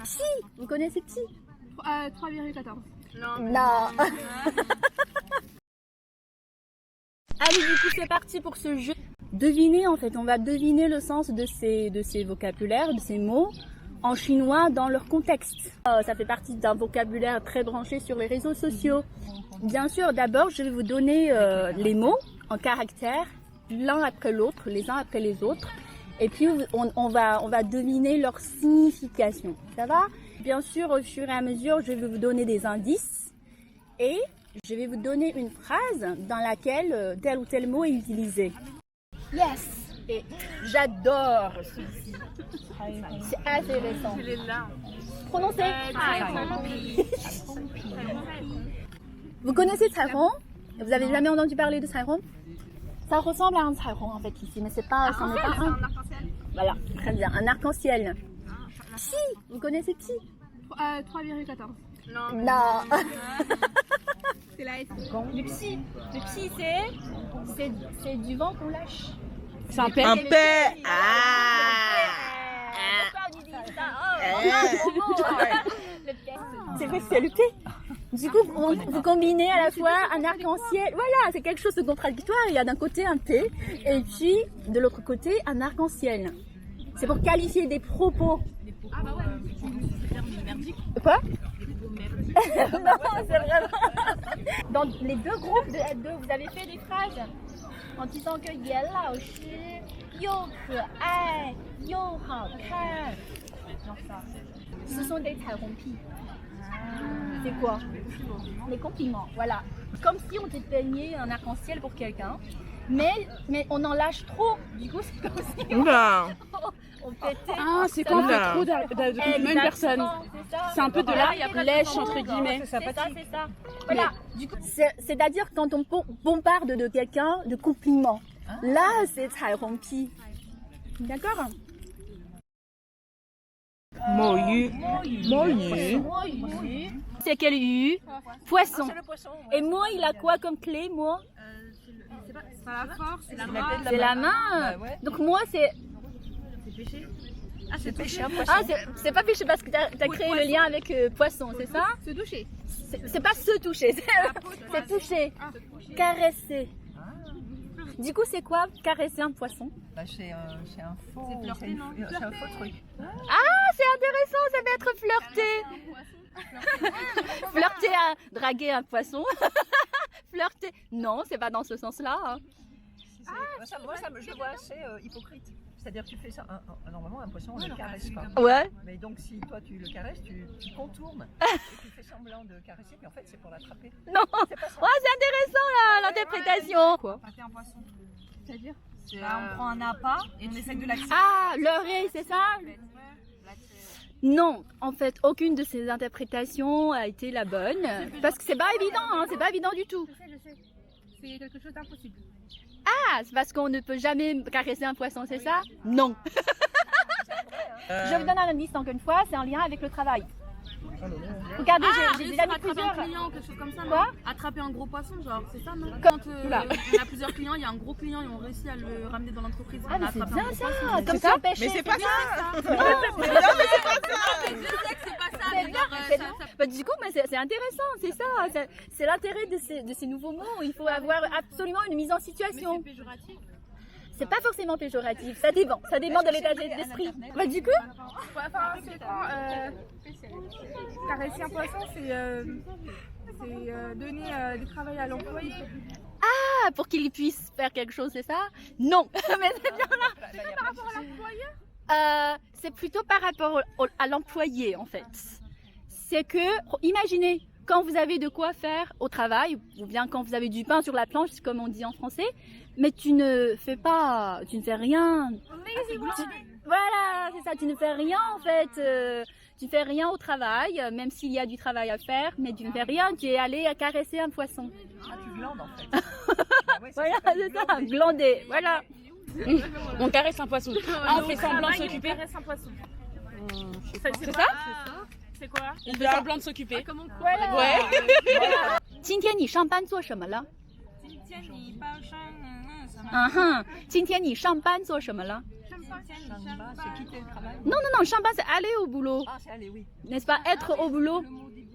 Psy, vous connaissez Psy? 3,14. Non. Allez, du coup, c'est parti pour ce jeu. Deviner, en fait, on va deviner le sens de ces vocabulaires, de ces mots en chinois dans leur contexte. Ça fait partie d'un vocabulaire très branché sur les réseaux sociaux. Bien sûr, d'abord, je vais vous donner les mots en caractères, l'un après l'autre, les uns après les autres. Et puis, on va deviner leur signification. Ça va? Bien sûr, au fur et à mesure, je vais vous donner des indices et je vais vous donner une phrase dans laquelle tel ou tel mot est utilisé. Yes! Et j'adore celui-ci. C'est assez récent. Prononcez. Vous connaissez Cairong? Vous avez jamais entendu parler de Cairong? Ça ressemble à un Cairong en fait ici, mais c'est pas, c'en est pas un. Voilà, très bien, un arc-en-ciel. Psy, vous connaissez Psy? 3,14. Non. C'est la S. Le Psy, c'est du vent qu'on lâche. C'est un père. Un père. C'est vrai que c'est le P. Du coup, vous combinez à la fois un arc-en-ciel. Voilà, c'est quelque chose de contradictoire. Il y a d'un côté un P et puis de l'autre côté un arc-en-ciel. C'est pour qualifier des propos. Ah bah ouais, merdique. Quoi? Non, c'est vraiment. Dans les deux groupes de F2, vous avez fait des phrases en disant que Yan Lao Shi, You Ke You Hao Kan. Genre ça. Ce sont des Cairongpi. C'est quoi? Les compliments, voilà. Comme si on dépeignait un arc-en-ciel pour quelqu'un, mais on en lâche trop. Du coup, c'est comme si on pétait. Ah, c'est quand on fait trop de même personne. C'est un peu de la lèche entre guillemets. C'est ça. Voilà. Du coup, c'est-à-dire quand on bombarde de quelqu'un de compliments. Là, c'est Cairongpi. D'accord? Moyu. C'est quel U? Poisson. Et moi, il a quoi comme clé, moi? C'est pas la force, c'est la main. C'est la main. Donc moi, c'est... C'est péché. C'est péché un poisson. Ah, c'est pas péché parce que t'as créé le lien avec poisson, c'est ça? Se toucher. C'est pas se toucher, c'est toucher. Caresser. Du coup, c'est quoi caresser un poisson? Bah, c'est un faux. C'est flirter, non? C'est un faux truc. Ah, c'est intéressant, ça peut être flirter. Flirter à draguer un poisson. Flirter. Non, c'est pas dans ce sens-là. Hein. Moi, je le vois assez hypocrite. C'est-à-dire que tu fais ça, normalement un poisson on ne le caresse pas. Ouais. Mais donc si toi tu le caresses, tu contournes et tu fais semblant de caresser, puis en fait c'est pour l'attraper. Non. C'est pas ça. Ouais, c'est intéressant là, l'interprétation. Quoi? Pâter un poisson. C'est-à-dire On prend un appât et on essaie de l'activer. Ah, leurrer, c'est ça? Non, en fait, aucune de ces interprétations a été la bonne. Parce que c'est pas évident, hein, c'est pas évident du tout. Je sais. C'est quelque chose d'impossible. Ah, c'est parce qu'on ne peut jamais caresser un poisson, c'est ça? Non. Je vous donne un indice encore une fois, c'est en lien avec le travail. Regardez, j'ai déjà mis attraper plusieurs. un client, quelque chose comme ça. Quoi? Attraper un gros poisson, genre, c'est ça, non? Comme- Quand Oula. on a plusieurs clients, il y a un gros client et on réussit à le ramener dans l'entreprise. Ah, mais On a c'est attrapé un bien gros ça, poisson. comme ça, pêcher. Mais c'est pas ça. Je sais que c'est pas ça, C'est mais bien, genre, c'est bien. Bah, du coup, mais c'est intéressant, c'est ça. C'est l'intérêt de ces nouveaux mots. Il faut avoir absolument une mise en situation. c'est péjoratif. C'est pas forcément péjoratif, ça dépend de l'état d'esprit. Bah, du coup, Enfin, c'est quand caresser un poisson, c'est donner du travail à l'employé. ah, pour qu'il puisse faire quelque chose, c'est ça? Non, mais c'est bien là. Par rapport à l'employeur. C'est plutôt par rapport à l'employé en fait. C'est que, imaginez, quand vous avez de quoi faire au travail, ou bien quand vous avez du pain sur la planche, comme on dit en français, mais tu ne fais rien. Voilà, c'est ça, tu ne fais rien en fait. Tu fais rien au travail, même s'il y a du travail à faire, mais tu ne fais rien, tu es allé caresser un poisson. Ah, tu glandes en fait. Voilà, c'est ça, glander, voilà. On caresse un poisson. Ah, on fait semblant de s'occuper. On caresse un poisson. C'est ça? C'est quoi? On fait semblant de s'occuper. Voilà. Ouais. 今天你上班做什么了？今天你包上什么？嗯哼，今天你上班做什么了？上 Shamba, c'est quitter le travail. Non, non, non, Shamba, c'est aller au boulot. Ah, c'est aller, oui. N'est-ce pas? Être au boulot.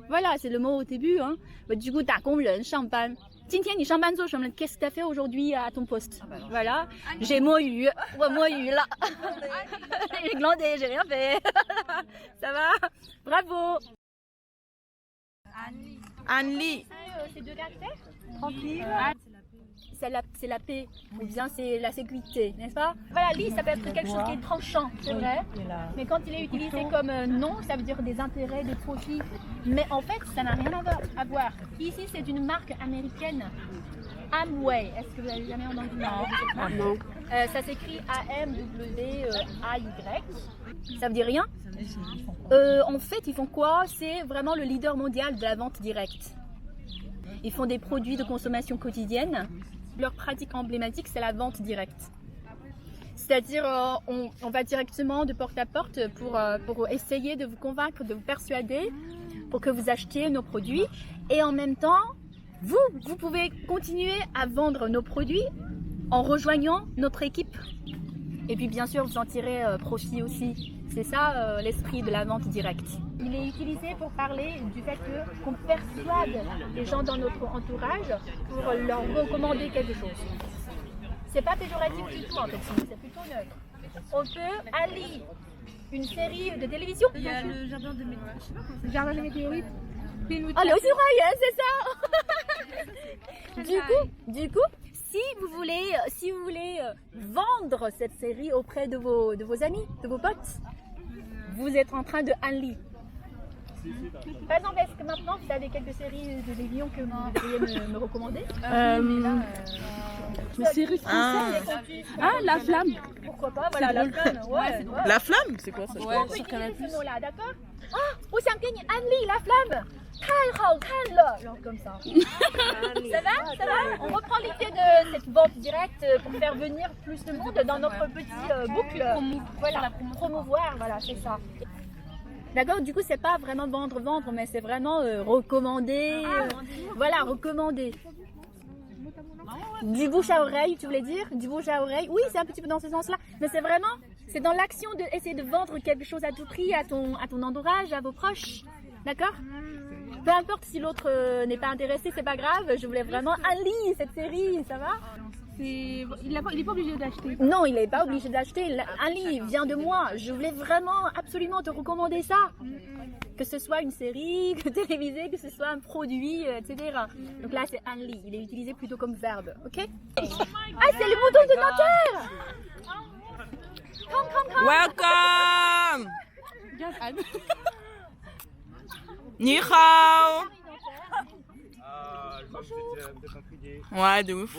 Voilà, c'est le mot au début. Hein. Bah, du coup, 打工人上班。今天你上班做什么? Qu'est-ce que tu as fait aujourd'hui à ton poste? Voilà. J'ai 摸鱼. Ouais, 摸鱼了. J'ai glandé, j'ai rien fait. Ça va? Bravo. Anli. C'est deux caractères? Tranquille. C'est la paix, ou bien c'est la sécurité, n'est-ce pas? Voilà, li, ça peut être quelque chose qui est tranchant, c'est vrai. Mais quand il est utilisé comme nom, ça veut dire des intérêts, des profits. Mais en fait, ça n'a rien à voir. Ici, c'est une marque américaine, Amway. Est-ce que vous avez jamais entendu parler de cette marque? Non. Ça s'écrit A-M-W-A-Y. Ça vous dit rien? En fait, ils font quoi? C'est vraiment le leader mondial de la vente directe. Ils font des produits de consommation quotidienne. Leur pratique emblématique, c'est la vente directe. C'est-à-dire, on va directement de porte à porte pour essayer de vous convaincre, de vous persuader, pour que vous achetiez nos produits. Et en même temps, vous pouvez continuer à vendre nos produits en rejoignant notre équipe. Et puis, bien sûr, vous en tirez profit aussi. C'est ça l'esprit de la vente directe. Il est utilisé pour parler du fait qu'on persuade les gens dans notre entourage pour leur recommander quelque chose. C'est pas péjoratif du tout en fait, c'est plutôt neutre. On peut aller une série de télévision. Il y a le jardin de météorites. Le jardin de météorites. Ah, le Suraïen, c'est ça. Du coup, si vous voulez vendre cette série auprès de vos amis, de vos potes, vous êtes en train de Anli. Par exemple, est-ce que maintenant vous avez quelques séries de télévision que vous devriez me recommander? Une série française. Ah, La Flamme. Pourquoi pas? Voilà, La Flamme. Ouais. La flamme, c'est quoi ça? On peut utiliser ce mot-là, d'accord? Ah,我想跟你安利 La Flamme. 太好看了 genre comme ça. Ça va? On reprend l'idée de cette vente directe pour faire venir plus de monde dans notre petit boucle. Voilà, promouvoir, voilà, c'est ça. D'accord, du coup, c'est pas vraiment vendre, mais c'est vraiment recommander. Voilà, recommander. Du bouche à oreille, tu voulais dire? Du bouche à oreille. Oui, c'est un petit peu dans ce sens-là. Mais c'est vraiment, c'est dans l'action d'essayer de vendre quelque chose à tout prix à ton entourage, à vos proches. D'accord? Peu importe si l'autre n'est pas intéressé, c'est pas grave. Je voulais vraiment Ali, cette série, ça va? Il n'est pas obligé d'acheter. Non, il n'est pas obligé d'acheter. Ali vient de moi. Je voulais vraiment absolument te recommander ça. Que ce soit une série, que télévisée, que ce soit un produit, etc. Donc là, c'est Ali. Il est utilisé plutôt comme verbe. Ok? Ah, c'est le mouton de Nanterre! Come. Welcome. Ni hao. Je crois que vous êtes intrigué. Ouais, de ouf.